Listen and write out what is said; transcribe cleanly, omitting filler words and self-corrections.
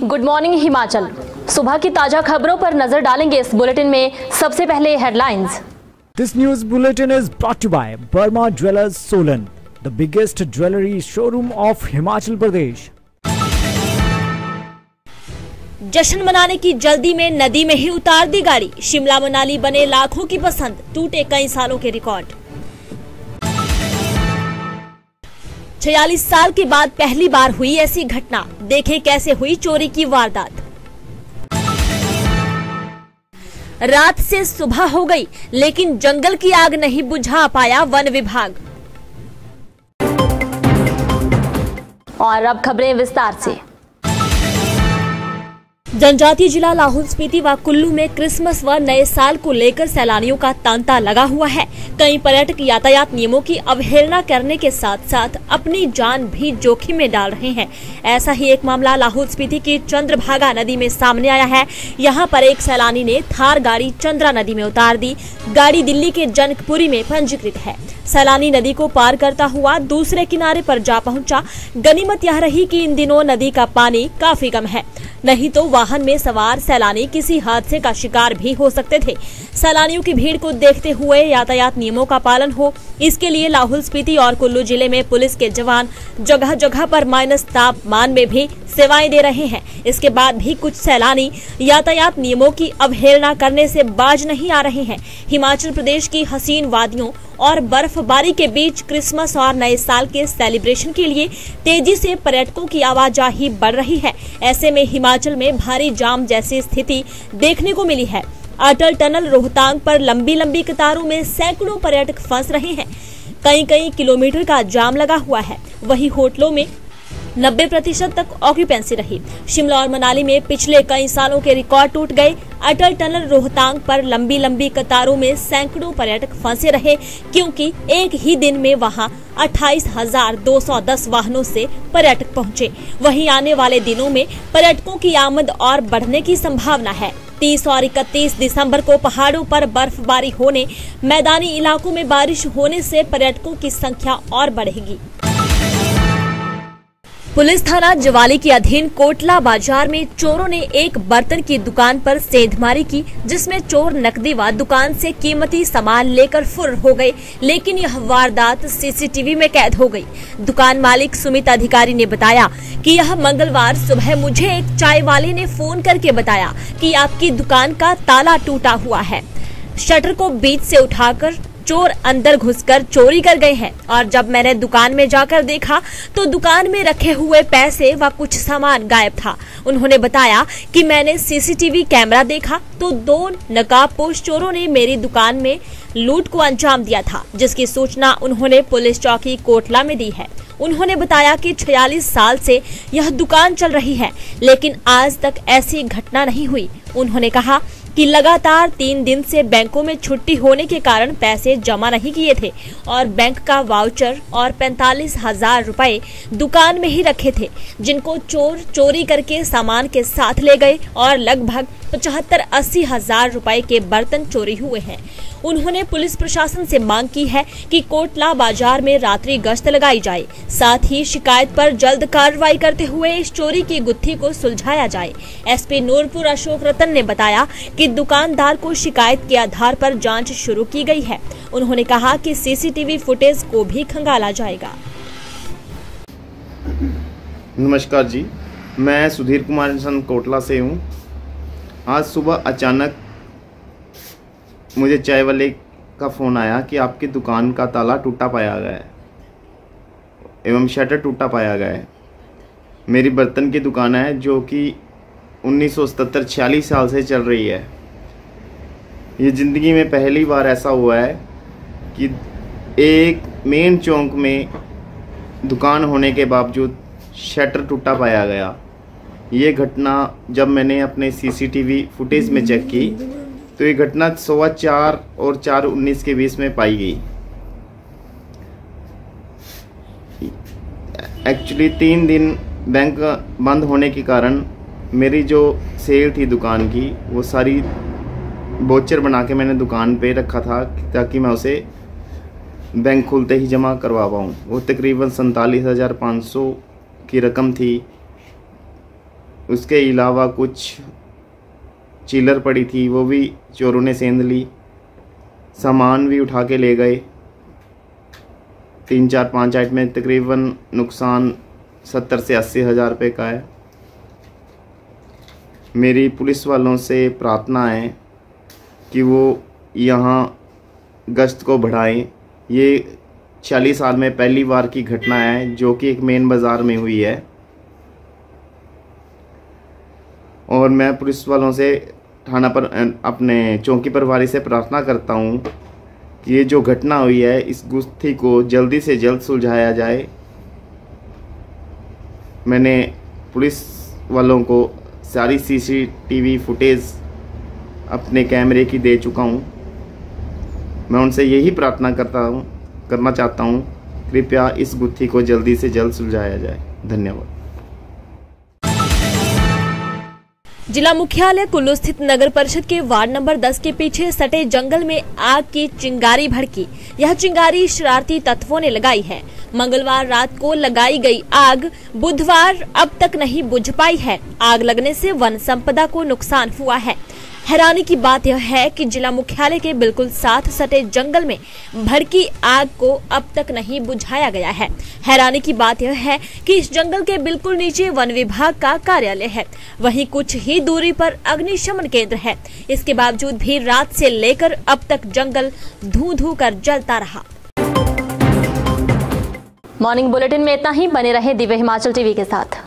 Good morning Himachal. सुबह की ताजा खबरों पर नजर डालेंगे इस बुलेटिन में। सबसे पहले headlines. This news bulletin is brought to you by Burma Jewellers Solan, the biggest jewelry showroom of Himachal Pradesh. जश्न मनाने की जल्दी में नदी में ही उतार दी गाड़ी। शिमला मनाली बने लाखों की पसंद, टूटे कई सालों के रिकॉर्ड। 46 साल के बाद पहली बार हुई ऐसी घटना, देखें कैसे हुई चोरी की वारदात। रात से सुबह हो गई लेकिन जंगल की आग नहीं बुझा पाया वन विभाग। और अब खबरें विस्तार से। जनजातीय जिला लाहौल स्पीति व कुल्लू में क्रिसमस व नए साल को लेकर सैलानियों का तांता लगा हुआ है। कई पर्यटक यातायात नियमों की अवहेलना करने के साथ साथ अपनी जान भी जोखिम में डाल रहे हैं। ऐसा ही एक मामला लाहौल स्पीति की चंद्रभागा नदी में सामने आया है। यहाँ पर एक सैलानी ने थार गाड़ी चंद्रा नदी में उतार दी। गाड़ी दिल्ली के जनकपुरी में पंजीकृत है। सैलानी नदी को पार करता हुआ दूसरे किनारे पर जा पहुंचा। गनीमत यह रही कि इन दिनों नदी का पानी काफी कम है, नहीं तो वाहन में सवार सैलानी किसी हादसे का शिकार भी हो सकते थे। सैलानियों की भीड़ को देखते हुए यातायात नियमों का पालन हो, इसके लिए लाहौल स्पीति और कुल्लू जिले में पुलिस के जवान जगह जगह पर माइनस तापमान में भी सेवाएं दे रहे हैं। इसके बाद भी कुछ सैलानी यातायात नियमों की अवहेलना करने से बाज नहीं आ रहे हैं। हिमाचल प्रदेश की हसीन वादियों और बर्फबारी के बीच क्रिसमस और नए साल के सेलिब्रेशन के लिए तेजी से पर्यटकों की आवाजाही बढ़ रही है। ऐसे में हिमाचल में भारी जाम जैसी स्थिति देखने को मिली है। अटल टनल रोहतांग पर लंबी लंबी कतारों में सैकड़ों पर्यटक फंस रहे हैं। कई किलोमीटर का जाम लगा हुआ है। वहीं होटलों में 90% तक ऑक्यूपेंसी रही। शिमला और मनाली में पिछले कई सालों के रिकॉर्ड टूट गए। अटल टनल रोहतांग पर लंबी लंबी कतारों में सैकड़ों पर्यटक फंसे रहे, क्योंकि एक ही दिन में वहां 28,210 वाहनों से पर्यटक पहुंचे। वहीं आने वाले दिनों में पर्यटकों की आमद और बढ़ने की संभावना है। 30 और 31 दिसंबर को पहाड़ों पर बर्फबारी होने, मैदानी इलाकों में बारिश होने से पर्यटकों की संख्या और बढ़ेगी। पुलिस थाना जवाली के अधीन कोटला बाजार में चोरों ने एक बर्तन की दुकान पर सेंधमारी की, जिसमें चोर नकदी व दुकान से कीमती सामान लेकर फुर्र हो गए। लेकिन यह वारदात सीसीटीवी में कैद हो गई। दुकान मालिक सुमित अधिकारी ने बताया कि यह मंगलवार सुबह मुझे एक चाय वाले ने फोन करके बताया कि आपकी दुकान का ताला टूटा हुआ है। शटर को बीच से उठाकर चोर अंदर घुसकर चोरी कर गए हैं। और जब मैंने दुकान में जाकर देखा तो दुकान में रखे हुए पैसे व कुछ सामान गायब था। उन्होंने बताया कि मैंने सीसीटीवी कैमरा देखा तो 2 नकाबपोश चोरों ने मेरी दुकान में लूट को अंजाम दिया था, जिसकी सूचना उन्होंने पुलिस चौकी कोटला में दी है। उन्होंने बताया कि 46 साल से यह दुकान चल रही है, लेकिन आज तक ऐसी घटना नहीं हुई। उन्होंने कहा कि लगातार 3 दिन से बैंकों में छुट्टी होने के कारण पैसे जमा नहीं किए थे और बैंक का वाउचर और 45,000 रुपए दुकान में ही रखे थे, जिनको चोर चोरी करके सामान के साथ ले गए और लगभग 75-80 हजार रुपए के बर्तन चोरी हुए हैं। उन्होंने पुलिस प्रशासन से मांग की है कि कोटला बाजार में रात्रि गश्त लगाई जाए, साथ ही शिकायत पर जल्द कार्रवाई करते हुए इस चोरी की गुत्थी को सुलझाया जाए। एसपी नूरपुर अशोक रतन ने बताया कि दुकानदार को शिकायत के आधार पर जांच शुरू की गई है। उन्होंने कहा कि सीसीटीवी फुटेज को भी खंगाला जाएगा। नमस्कार जी, मैं सुधीर कुमार कोटला से हूँ। आज सुबह अचानक मुझे चाय वाले का फ़ोन आया कि आपकी दुकान का ताला टूटा पाया गया है एवं शटर टूटा पाया गया है। मेरी बर्तन की दुकान है जो कि 1977 46 साल से चल रही है। ये ज़िंदगी में पहली बार ऐसा हुआ है कि एक मेन चौक में दुकान होने के बावजूद शटर टूटा पाया गया। ये घटना जब मैंने अपने सीसीटीवी फुटेज में चेक की तो ये घटना 4:15 और 4:19 के बीच में पाई गई। एक्चुअली 3 दिन बैंक बंद होने के कारण मेरी जो सेल थी दुकान की वो सारी वोचर बना के मैंने दुकान पे रखा था ताकि मैं उसे बैंक खुलते ही जमा करवा पाऊँ। वो तकरीबन 47,500 की रकम थी। उसके अलावा कुछ चिल्लर पड़ी थी वो भी चोरों ने सेंध ली। सामान भी उठा के ले गए। 3, 4, 5 आइटम में तकरीबन नुकसान 70 से 80 हज़ार रुपये का है। मेरी पुलिस वालों से प्रार्थना है कि वो यहाँ गश्त को बढ़ाएं। ये 40 साल में पहली बार की घटना है जो कि एक मेन बाज़ार में हुई है, और मैं पुलिस वालों से थाना पर अपने चौकी प्रभारी से प्रार्थना करता हूँ कि ये जो घटना हुई है इस गुत्थी को जल्दी से जल्द सुलझाया जाए। मैंने पुलिस वालों को सारी CCTV फुटेज अपने कैमरे की दे चुका हूँ। मैं उनसे यही प्रार्थना करना चाहता हूँ, कृपया इस गुत्थी को जल्दी से जल्द सुलझाया जाए। धन्यवाद। जिला मुख्यालय कुल्लू स्थित नगर परिषद के वार्ड नंबर 10 के पीछे सटे जंगल में आग की चिंगारी भड़की। यह चिंगारी शरारती तत्वों ने लगाई है। मंगलवार रात को लगाई गई आग बुधवार अब तक नहीं बुझ पाई है। आग लगने से वन संपदा को नुकसान हुआ है। हैरानी की बात यह है कि जिला मुख्यालय के बिल्कुल साथ सटे जंगल में भड़की आग को अब तक नहीं बुझाया गया है। हैरानी की बात यह है कि इस जंगल के बिल्कुल नीचे वन विभाग का कार्यालय है, वहीं कुछ ही दूरी पर अग्निशमन केंद्र है। इसके बावजूद भी रात से लेकर अब तक जंगल धू-धू कर जलता रहा। मॉर्निंग बुलेटिन में इतना ही। बने रहे दिव्य हिमाचल टीवी के साथ।